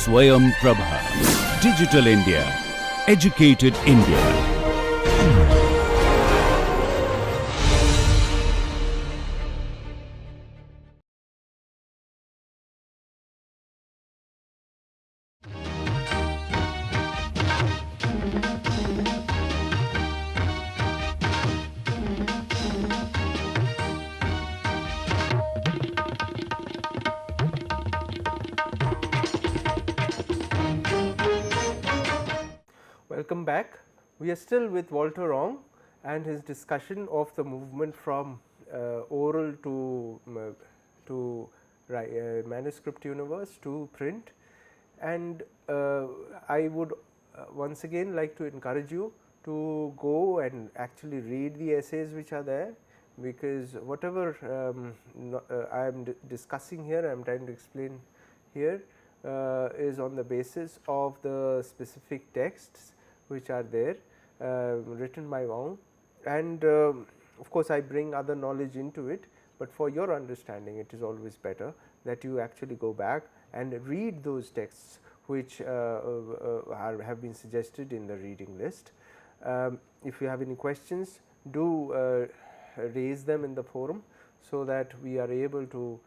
Swayam Prabha. Digital India. Educated India. Welcome back. We are still with Walter Ong and his discussion of the movement from oral to manuscript universe to print, and I would once again like to encourage you to go and actually read the essays which are there, because whatever I am discussing here, I am trying to explain here is on the basis of the specific texts which are there written by Wong, and of course, I bring other knowledge into it, but for your understanding it is always better that you actually go back and read those texts which have been suggested in the reading list. If you have any questions, do raise them in the forum, so that we are able to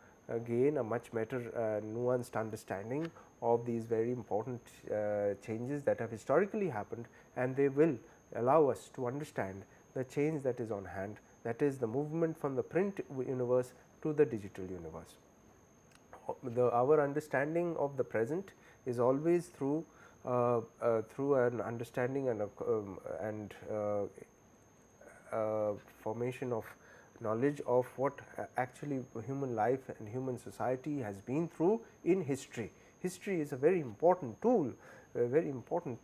gain a much better nuanced understanding of these very important changes that have historically happened, and they will allow us to understand the change that is on hand, that is the movement from the print universe to the digital universe. Our understanding of the present is always through an understanding and formation of knowledge of what actually human life and human society has been through in history. History is a very important tool, a very important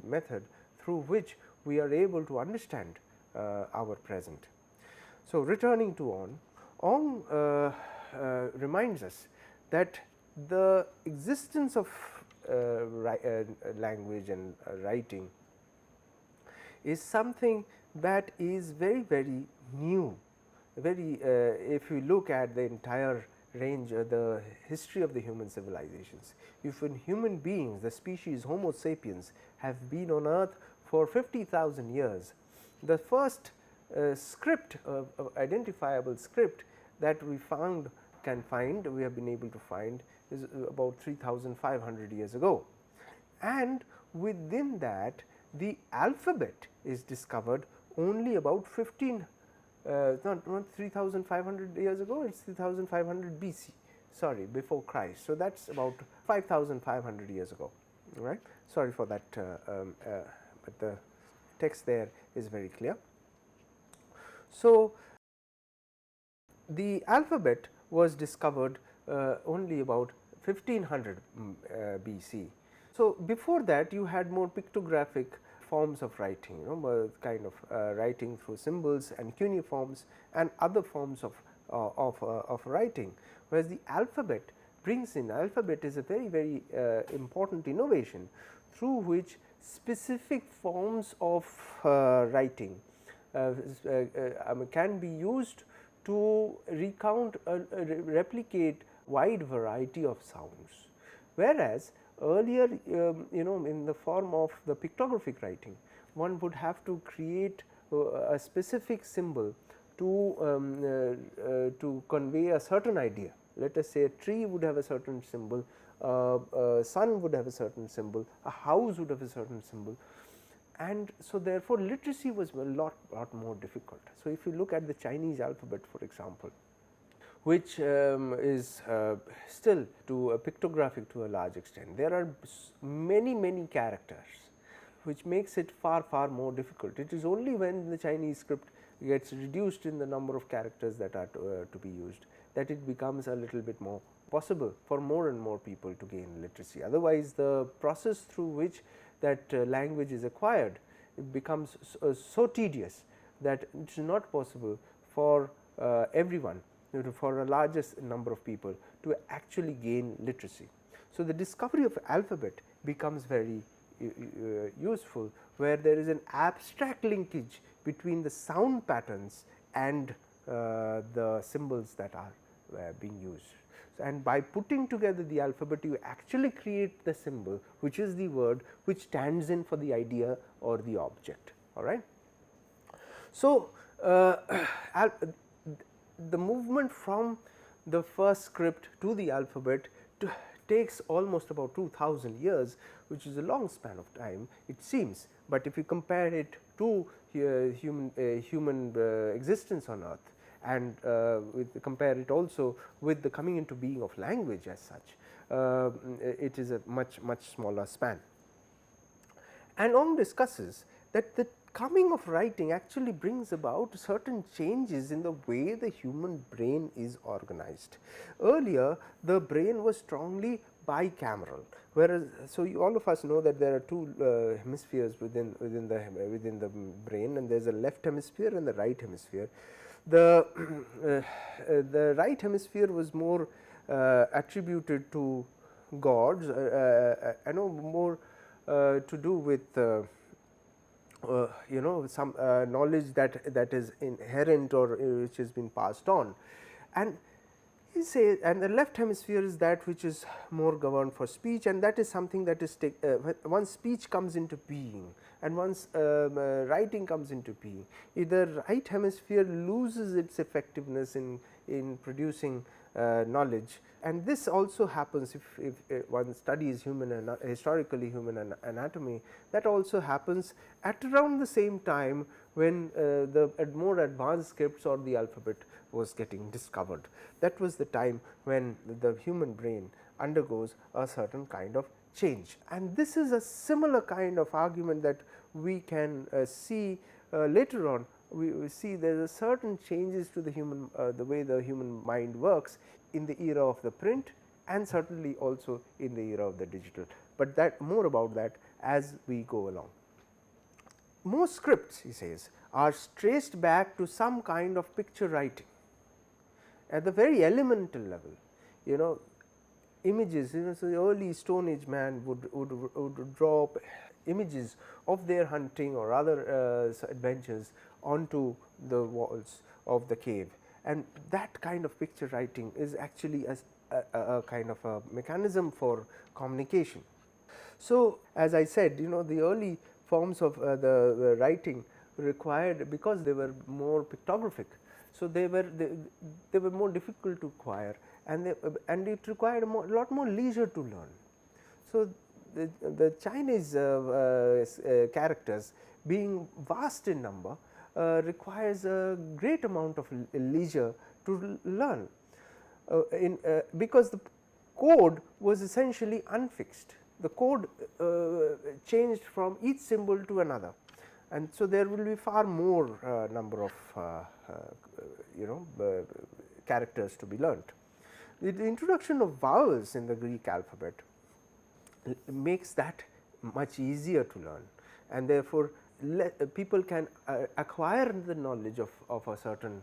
method through which we are able to understand our present. So, returning to Ong reminds us that the existence of language and writing is something that is very new. If you look at the entire range of the history of the human civilizations, if when human beings, the species Homo sapiens, have been on earth for 50,000 years, the first script, identifiable script that we have been able to find is about 3,500 years ago, and within that the alphabet is discovered only about not 3,500 years ago, it is 3,500 BC, sorry, before Christ. So, that is about 5,500 years ago, right. Sorry for that, but the text there is very clear. So, the alphabet was discovered only about 1500 BC. So, before that you had more pictographic forms of writing, kind of writing through symbols and cuneiforms and other forms of writing, whereas the alphabet brings in. Alphabet is a very important innovation through which specific forms of writing can be used to replicate wide variety of sounds, whereas earlier in the form of the pictographic writing, one would have to create a specific symbol to convey a certain idea. Let us say a tree would have a certain symbol, a sun would have a certain symbol, a house would have a certain symbol, and so therefore, literacy was a lot more difficult. So, if you look at the Chinese alphabet, for example, which is still to a pictographic to a large extent, there are many characters, which makes it far more difficult. It is only when the Chinese script gets reduced in the number of characters that are to be used, that it becomes a little bit more possible for more and more people to gain literacy. Otherwise, the process through which that language is acquired, it becomes so tedious that it is not possible for everyone, for a largest number of people, to actually gain literacy. So, the discovery of alphabet becomes very useful, where there is an abstract linkage between the sound patterns and the symbols that are being used. And by putting together the alphabet, you actually create the symbol, which is the word which stands in for the idea or the object. All right. So, the movement from the first script to the alphabet takes almost about 2000 years, which is a long span of time, it seems, but if you compare it to human existence on earth, and compare it also with the coming into being of language as such, it is a much smaller span. And Ong discusses that the coming of writing actually brings about certain changes in the way the human brain is organized. Earlier, the brain was strongly bicameral, whereas, so all of us know that there are two hemispheres within the brain, and there is a left hemisphere and the right hemisphere. The the right hemisphere was more attributed to gods, more to do with some knowledge that is inherent or which has been passed on, and he says, and the left hemisphere is that which is more governed for speech, and that is something that is once speech comes into being and once writing comes into being, the right hemisphere loses its effectiveness in producing knowledge. And this also happens if one studies historically human anatomy, that also happens at around the same time when the more advanced scripts or the alphabet was getting discovered. That was the time when the human brain undergoes a certain kind of change, and this is a similar kind of argument that we can see later on. We see there are certain changes to the human the way the human mind works in the era of the print, and certainly also in the era of the digital, but that more about that as we go along. Most scripts, he says, are traced back to some kind of picture writing at the very elemental level. Images, so the early Stone Age man would draw images of their hunting or other adventures onto the walls of the cave, and that kind of picture writing is actually a kind of a mechanism for communication. So, as I said, the early forms of the writing required, because they were more pictographic, so they were more difficult to acquire, and it required a lot more leisure to learn. So, the Chinese characters, being vast in number, requires a great amount of leisure to learn, because the code was essentially unfixed. The code changed from each symbol to another, and so there will be far more number of characters to be learnt. The introduction of vowels in the Greek alphabet makes that much easier to learn, and therefore people can acquire the knowledge of a certain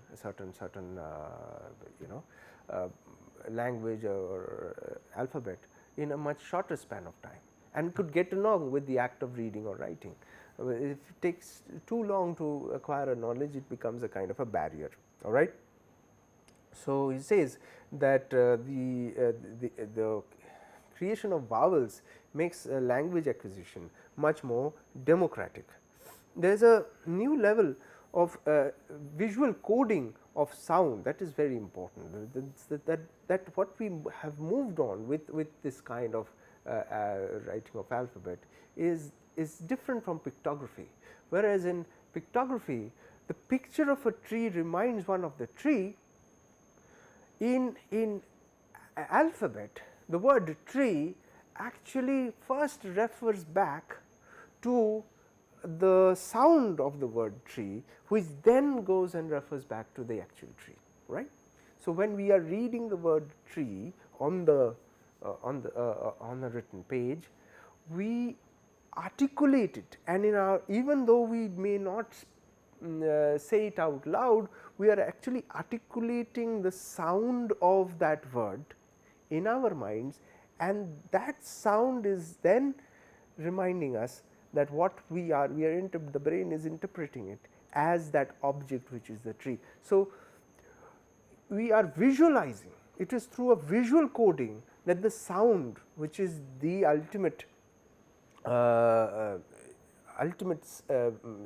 language or alphabet in a much shorter span of time, and could get along with the act of reading or writing. If it takes too long to acquire a knowledge, it becomes a kind of a barrier. All right. So, he says that the creation of vowels makes language acquisition much more democratic. There is a new level of visual coding of sound that is very important. That what we have moved on with this kind of writing of alphabet is different from pictography, whereas in pictography the picture of a tree reminds one of the tree. In alphabet, the word tree actually first refers back to the sound of the word tree, which then goes and refers back to the actual tree, right. So, when we are reading the word tree on the written page, we articulate it, and even though we may not say it out loud, we are actually articulating the sound of that word in our minds, and that sound is then reminding us that what the brain is interpreting it as that object which is the tree. So, we are visualizing it is through a visual coding that the sound, which is the ultimate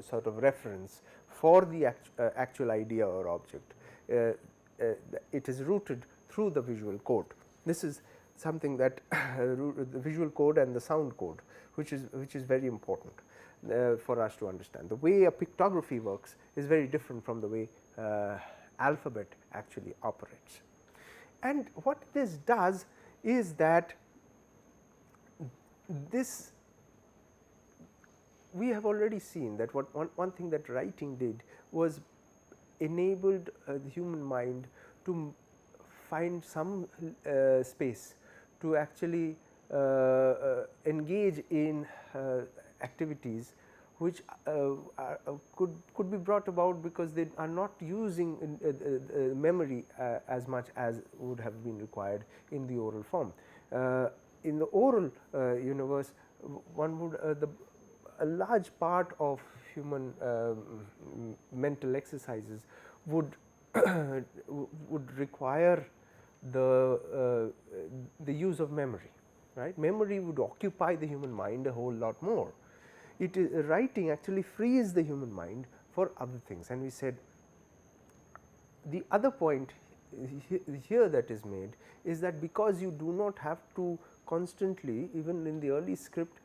sort of reference for the actual idea or object, it is rooted through the visual code. This is something that the visual code and the sound code, which is very important for us to understand. The way a pictography works is very different from the way alphabet actually operates. And what this does is that this, we have already seen that one thing that writing did was enabled the human mind to find some space to actually engage in activities which could be brought about because they are not using memory as much as would have been required in the oral form. In the oral universe, one would a large part of human mental exercises would would require the use of memory, right. Memory would occupy the human mind a whole lot more. It is, writing actually frees the human mind for other things, and we said the other point here that is made is that because you do not have to constantly, even in the early script,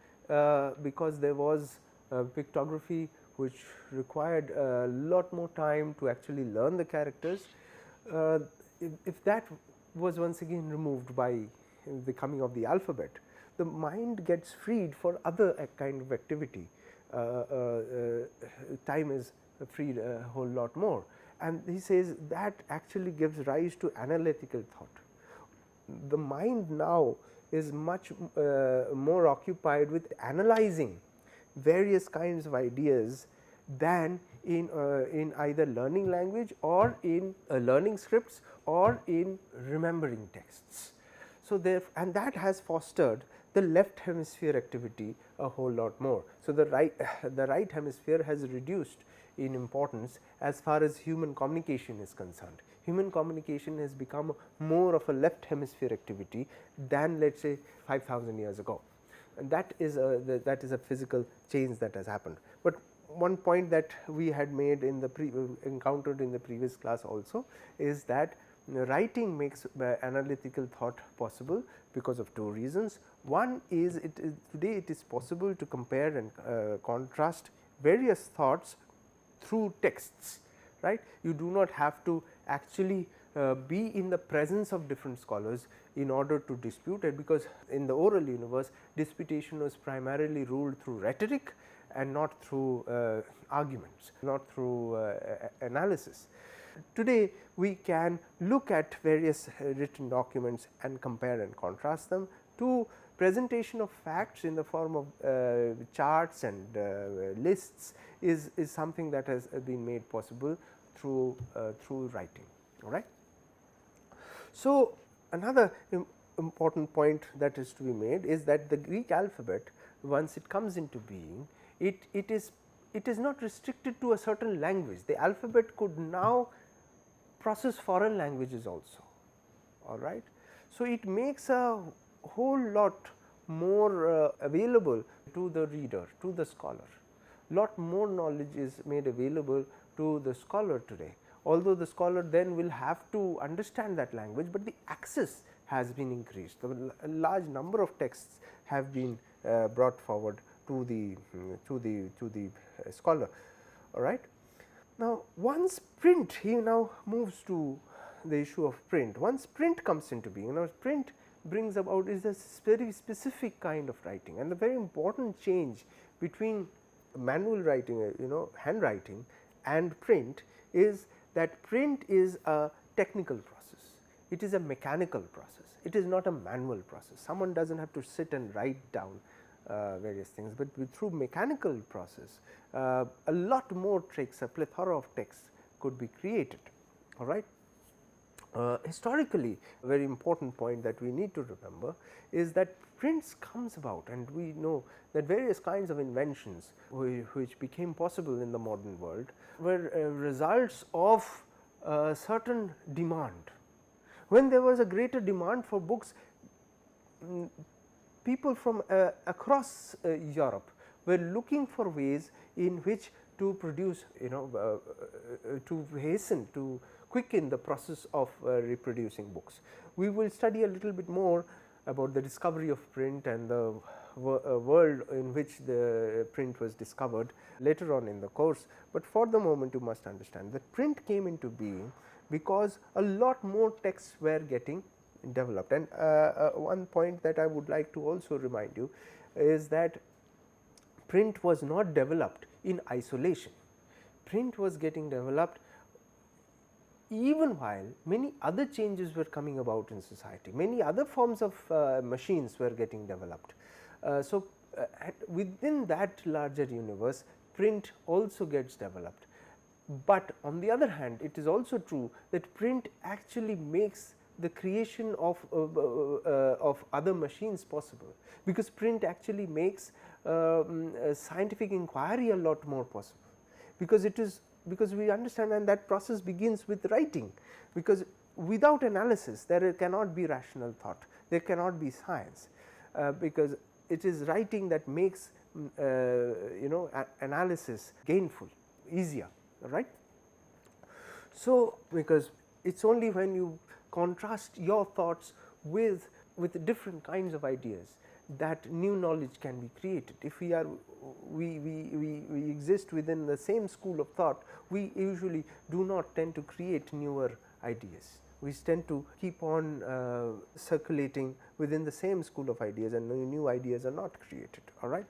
because there was pictography which required a lot more time to actually learn the characters, if that was once again removed by the coming of the alphabet, the mind gets freed for other kind of activity. Time is freed a whole lot more, and he says that actually gives rise to analytical thought. The mind now is much more occupied with analyzing various kinds of ideas than in either learning language or in learning scripts or in remembering texts. So, and that has fostered the left hemisphere activity a whole lot more. So, the right hemisphere has reduced in importance as far as human communication is concerned. Human communication has become more of a left hemisphere activity than, let us say, 5,000 years ago, and that is a physical change that has happened. But one point that we had made in the encountered in the previous class also is that writing makes analytical thought possible because of two reasons. One is today it is possible to compare and contrast various thoughts through texts, right. You do not have to actually be in the presence of different scholars in order to dispute it, because in the oral universe disputation was primarily ruled through rhetoric and not through arguments, not through analysis. Today we can look at various written documents and compare and contrast them to presentation of facts in the form of charts and lists is something that has been made possible through writing. All right. So, another important point that is to be made is that the Greek alphabet, once it comes into being, it is not restricted to a certain language. The alphabet could now process foreign languages also. All right. So, it makes a whole lot more available to the reader, to the scholar. Lot more knowledge is made available to the scholar today, although the scholar then will have to understand that language, but the access has been increased. A large number of texts have been brought forward to the scholar. All right. Now, once print, he now moves to the issue of print. Once print comes into being, now print brings about is a very specific kind of writing, and a very important change between manual writing, handwriting, and print is that print is a technical process. It is a mechanical process. It is not a manual process. Someone does not have to sit and write down various things, but through mechanical process a lot more tricks, a plethora of texts could be created. All right. Historically, a very important point that we need to remember is that prints comes about, and we know that various kinds of inventions which became possible in the modern world were results of certain demand. When there was a greater demand for books, people from across Europe were looking for ways in which to produce, to hasten, to quicken the process of reproducing books. We will study a little bit more about the discovery of print and the world in which the print was discovered later on in the course, but for the moment you must understand that print came into being because a lot more texts were getting developed. And one point that I would like to also remind you is that print was not developed in isolation. Print was getting developed even while many other changes were coming about in society, many other forms of machines were getting developed. So, within that larger universe, print also gets developed, but on the other hand it is also true that print actually makes the creation of other machines possible, because print actually makes scientific inquiry a lot more possible, because it is, because we understand, and that process begins with writing, because without analysis there cannot be rational thought, there cannot be science, because it is writing that makes analysis gainful, easier, right. So, because it is only when you contrast your thoughts with different kinds of ideas that new knowledge can be created. If we are we exist within the same school of thought, we usually do not tend to create newer ideas. We tend to keep on circulating within the same school of ideas, and new ideas are not created. All right.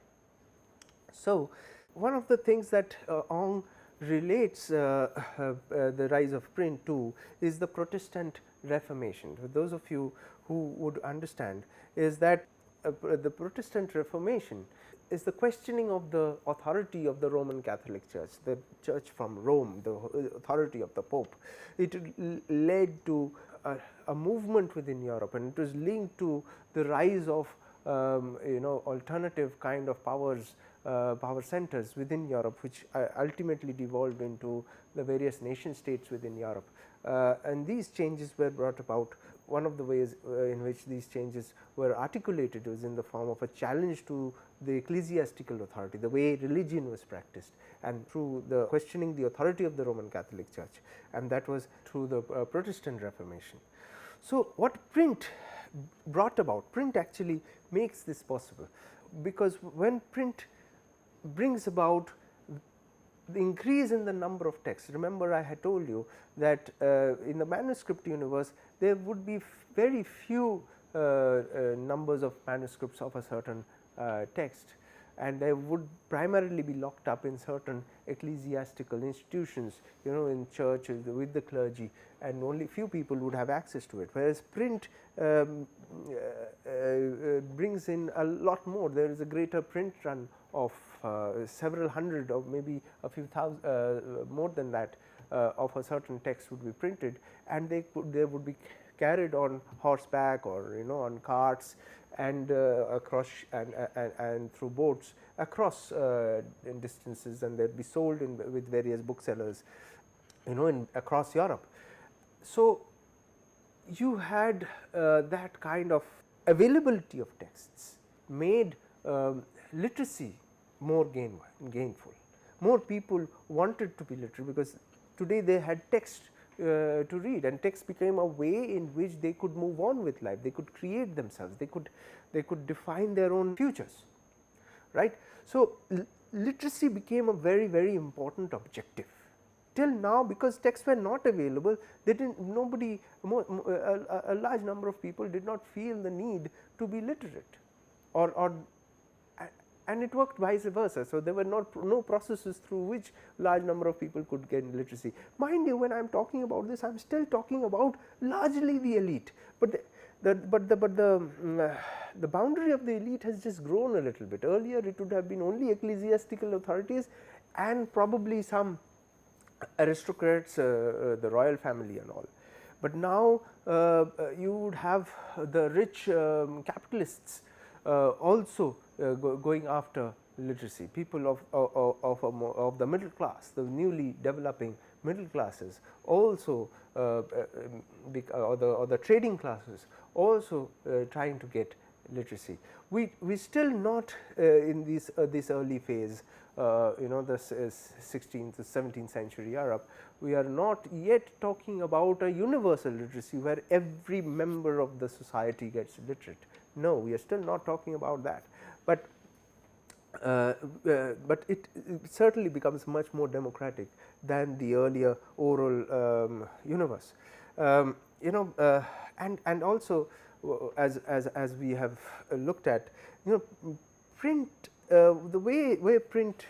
So, one of the things that Ong relates the rise of print to is the Protestant Reformation. For those of you who would understand, is that the Protestant Reformation is the questioning of the authority of the Roman Catholic Church, the Church from Rome, the authority of the Pope. It led to a movement within Europe, and it was linked to the rise of alternative kind of powers, power centers within Europe, which ultimately devolved into the various nation states within Europe. And these changes were brought about. One of the ways in which these changes were articulated was in the form of a challenge to the ecclesiastical authority, the way religion was practiced, and through the questioning the authority of the Roman Catholic Church, and that was through the Protestant Reformation. So, what print brought about, print actually makes this possible, because when print brings about the increase in the number of texts. Remember, I had told you that in the manuscript universe there would be very few numbers of manuscripts of a certain text, and they would primarily be locked up in certain ecclesiastical institutions, in churches with the clergy, and only few people would have access to it, whereas print brings in a lot more. There is a greater print run of several hundred, or maybe a few thousand, more than that, of a certain text would be printed, and they would be carried on horseback or on carts, and across and through boats across in distances, and they would be sold with various booksellers across Europe. So, you had that kind of availability of texts made literacy more gainful. More people wanted to be literate, because today they had text to read, and text became a way in which they could move on with life, they could create themselves, they could define their own futures, right. So, literacy became a very, very important objective. Till now, because texts were not available, they didn't, nobody, a large number of people did not feel the need to be literate, and it worked vice versa. So, there were no processes through which large number of people could gain literacy. Mind you, when I am talking about this, I am still talking about largely the elite, but the boundary of the elite has just grown a little bit. Earlier, it would have been only ecclesiastical authorities and probably some aristocrats, the royal family and all. But now you would have the rich capitalists also going after literacy, people of the middle class, the newly developing middle classes also or the trading classes also trying to get literacy. We still not in this early phase, the 16th to 17th century Europe, we are not yet talking about a universal literacy where every member of the society gets literate. No, we are still not talking about that, but it certainly becomes much more democratic than the earlier oral universe. And also as we have looked at, print, the way print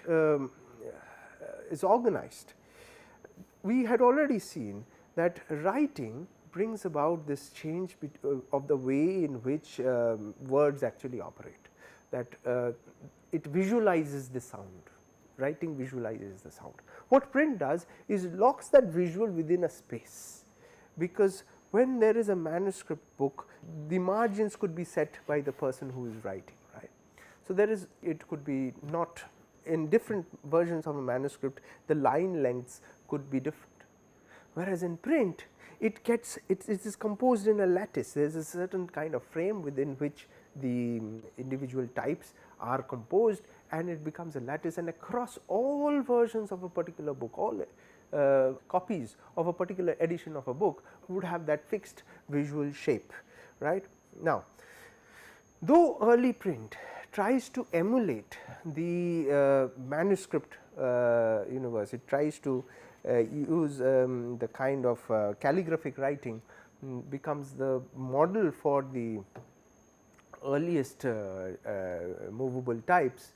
is organized, we had already seen that writing brings about this change of the way in which words actually operate, that it visualizes the sound. Writing visualizes the sound. What print does is locks that visual within a space, because when there is a manuscript book, the margins could be set by the person who is writing, right. So, there is, it could be not in different versions of a manuscript, the line lengths could be different, whereas in print it is composed in a lattice. There is a certain kind of frame within which the individual types are composed, and it becomes a lattice, and across all versions of a particular book, all copies of a particular edition of a book would have that fixed visual shape, right. Now, though early print tries to emulate the manuscript universe, it tries to use the kind of calligraphic writing becomes the model for the earliest movable types.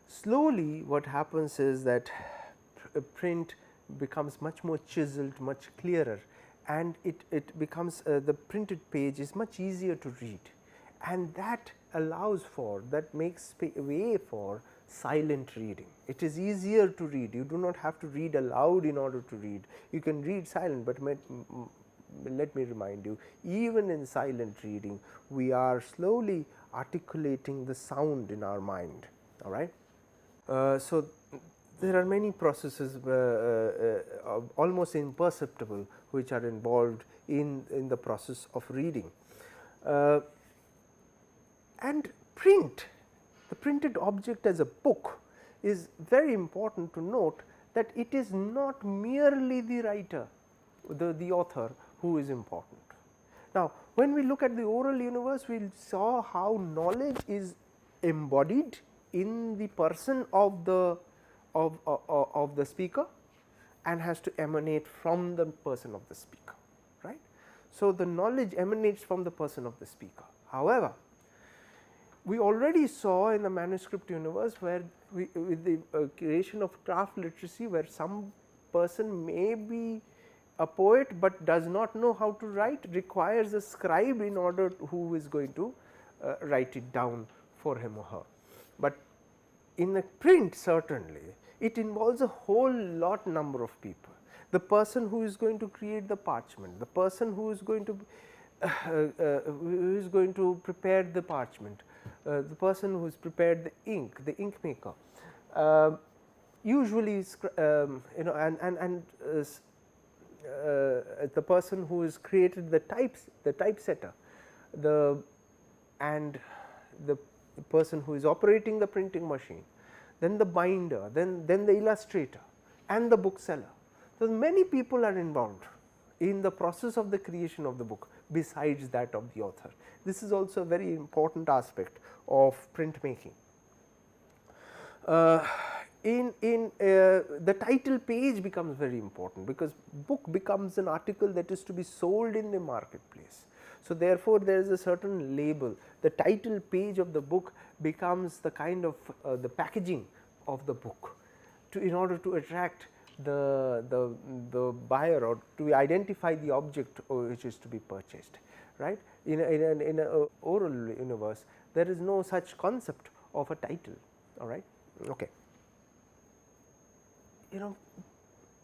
Slowly what happens is that print becomes much more chiseled, much clearer, and it becomes the printed page is much easier to read, and that allows for, that makes way for silent reading. It is easier to read, you do not have to read aloud in order to read, you can read silent, but let me remind you, even in silent reading we are slowly articulating the sound in our mind, all right. So, there are many processes almost imperceptible which are involved in the process of reading. And print, the printed object as a book, is very important to note that it is not merely the writer, the author who is important. Now, when we look at the oral universe, we saw how knowledge is embodied in the person of the speaker and has to emanate from the person of the speaker, right. So, the knowledge emanates from the person of the speaker. However, we already saw in the manuscript universe where with the creation of craft literacy, where some person may be a poet, but does not know how to write, requires a scribe in order who is going to write it down for him or her. But in a print, certainly it involves a whole lot number of people, the person who is going to create the parchment, the person who is going to prepare the parchment, the person who has prepared the ink, the ink maker, usually the person who has created the typesetter, and the person who is operating the printing machine, then the binder, then the illustrator and the bookseller. So, many people are involved in the process of the creation of the book besides that of the author. This is also a very important aspect of printmaking. The title page becomes very important, because book becomes an article that is to be sold in the marketplace. So, therefore, there is a certain label. The title page of the book becomes the kind of the packaging of the book in order to attract the buyer, or to identify the object which is to be purchased, right. In an oral universe, there is no such concept of a title, all right. Okay.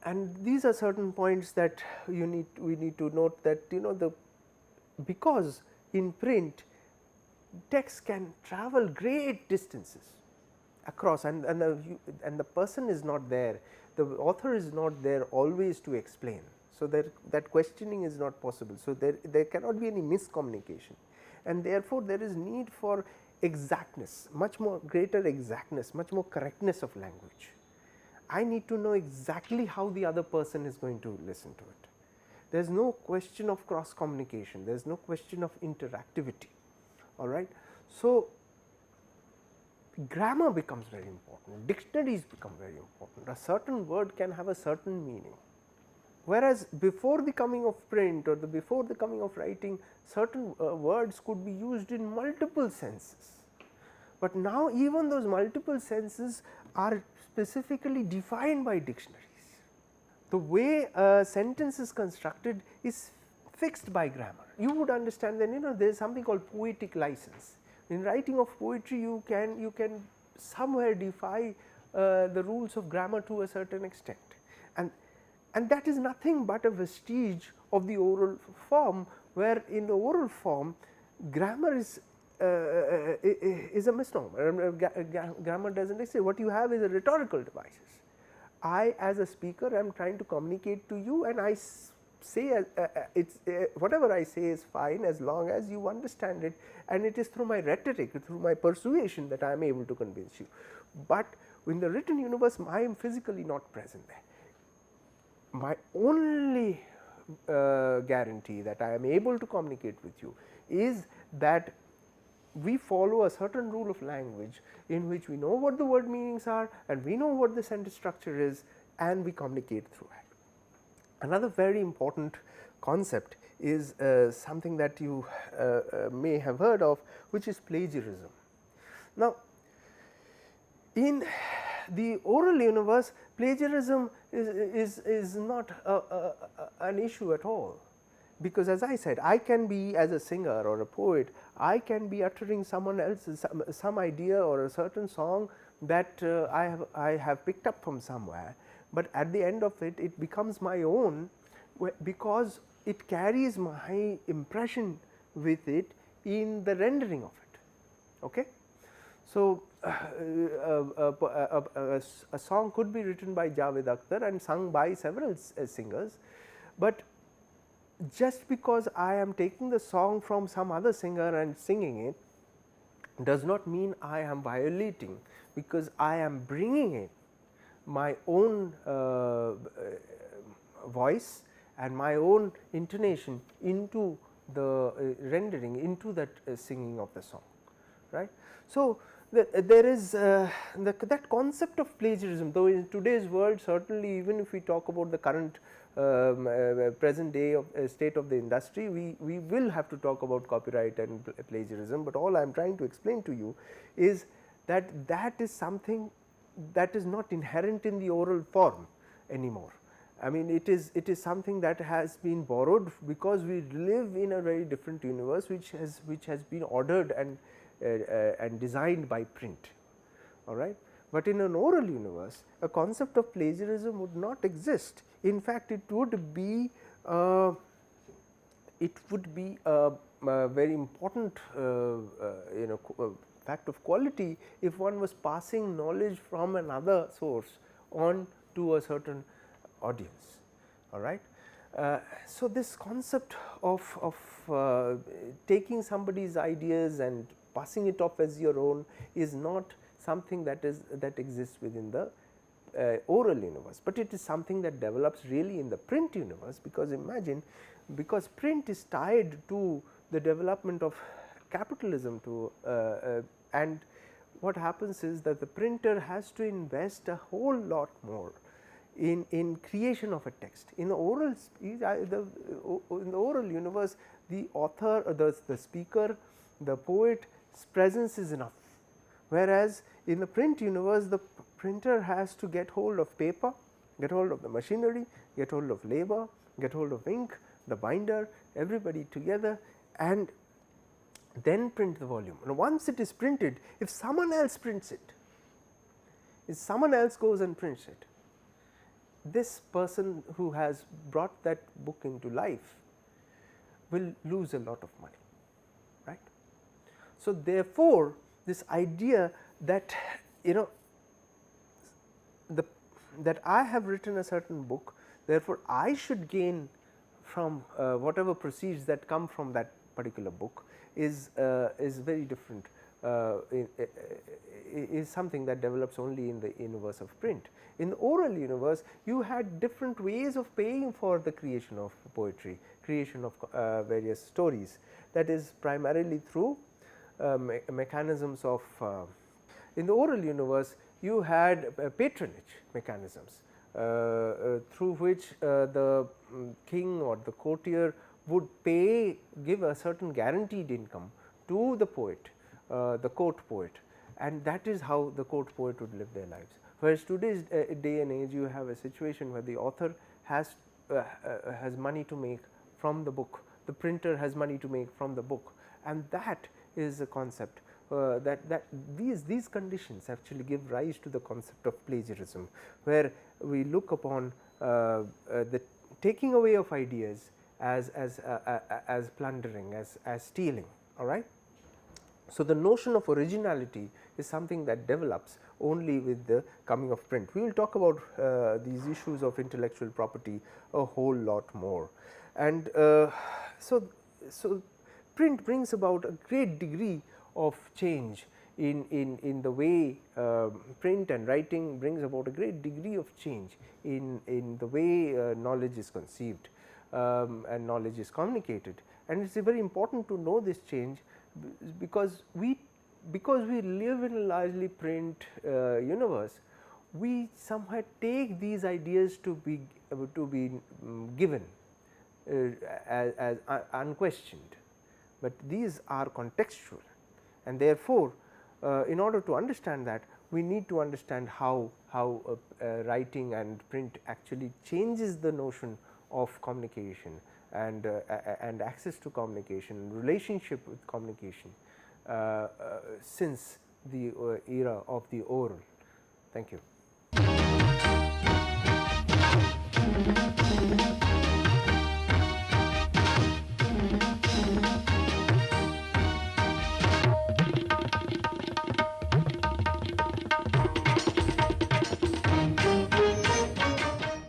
And these are certain points that we need to note, that because in print text can travel great distances, across, and the person is not there, the author is not there always to explain. So, that questioning is not possible. So, there cannot be any miscommunication, and therefore, there is need for exactness, much more greater exactness, much more correctness of language. I need to know exactly how the other person is going to listen to it. There is no question of cross communication, there is no question of interactivity. All right. So, grammar becomes very important, dictionaries become very important. A certain word can have a certain meaning, whereas before the coming of print or before the coming of writing, certain words could be used in multiple senses. But now even those multiple senses are specifically defined by dictionaries. The way a sentence is constructed is fixed by grammar. You would understand that there is something called poetic license. In writing of poetry, you can somewhere defy the rules of grammar to a certain extent, and that is nothing but a vestige of the oral form, where in the oral form grammar is a misnomer. Grammar does not exist. What you have is a rhetorical devices. I as a speaker am trying to communicate to you, and I say it's whatever I say is fine as long as you understand it, and it is through my rhetoric, through my persuasion, that I am able to convince you. But in the written universe, I am physically not present there. My only guarantee that I am able to communicate with you is that we follow a certain rule of language in which we know what the word meanings are, and we know what the sentence structure is, and we communicate through it. Another very important concept is something that you may have heard of, which is plagiarism. Now, in the oral universe, plagiarism is not an issue at all, because as I said, I can be, as a singer or a poet, I can be uttering someone else's some idea or a certain song that I have picked up from somewhere, but at the end of it, it becomes my own, because it carries my impression with it in the rendering of it. Okay? So, a song could be written by Javed Akhtar and sung by several singers, but just because I am taking the song from some other singer and singing it does not mean I am violating, because I am bringing in my own voice and my own intonation into the rendering, into that singing of the song, right. So, there is that concept of plagiarism, though in today's world, certainly even if we talk about the current present day of state of the industry, we will have to talk about copyright and plagiarism, but all I am trying to explain to you is that that is something that is not inherent in the oral form anymore. I mean, it is something that has been borrowed, because we live in a very different universe, which has been ordered and designed by print, all right. But in an oral universe, a concept of plagiarism would not exist. In fact, it would be a very important fact of quality if one was passing knowledge from another source on to a certain audience, all right. So, this concept of taking somebody's ideas and passing it off as your own is not something that exists within the oral universe, but it is something that develops really in the print universe, because imagine, because print is tied to the development of capitalism and what happens is that the printer has to invest a whole lot more in creation of a text. In the oral universe, the author, the speaker, the poet's presence is enough, whereas in the print universe, the printer has to get hold of paper, get hold of the machinery, get hold of labor, get hold of ink, the binder, everybody together, and then print the volume. And once it is printed, if someone else prints it, if someone else goes and prints it, this person who has brought that book into life will lose a lot of money, right. So, therefore, this idea that you know that I have written a certain book, therefore, I should gain from whatever proceeds that come from that particular book is very different, is something that develops only in the universe of print. In the oral universe, you had different ways of paying for the creation of poetry, creation of various stories, that is primarily through mechanisms of in the oral universe you had patronage mechanisms through which the king or the courtier would pay, give a certain guaranteed income to the poet, the court poet, and that is how the court poet would live their lives. Whereas today's day and age, you have a situation where the author has money to make from the book, the printer has money to make from the book, and that is a concept that these conditions actually give rise to the concept of plagiarism, where we look upon the taking away of ideas as plundering, as stealing. All right. So, the notion of originality is something that develops only with the coming of print. We will talk about these issues of intellectual property a whole lot more, and so print brings about a great degree of change in the way print and writing brings about a great degree of change in the way knowledge is conceived and knowledge is communicated. And it is very important to know this change, because we live in a largely print universe, we somehow take these ideas to be given as unquestioned, but these are contextual, and therefore, in order to understand that, we need to understand how writing and print actually changes the notion of communication and access to communication, relationship with communication since the era of the oral. Thank you.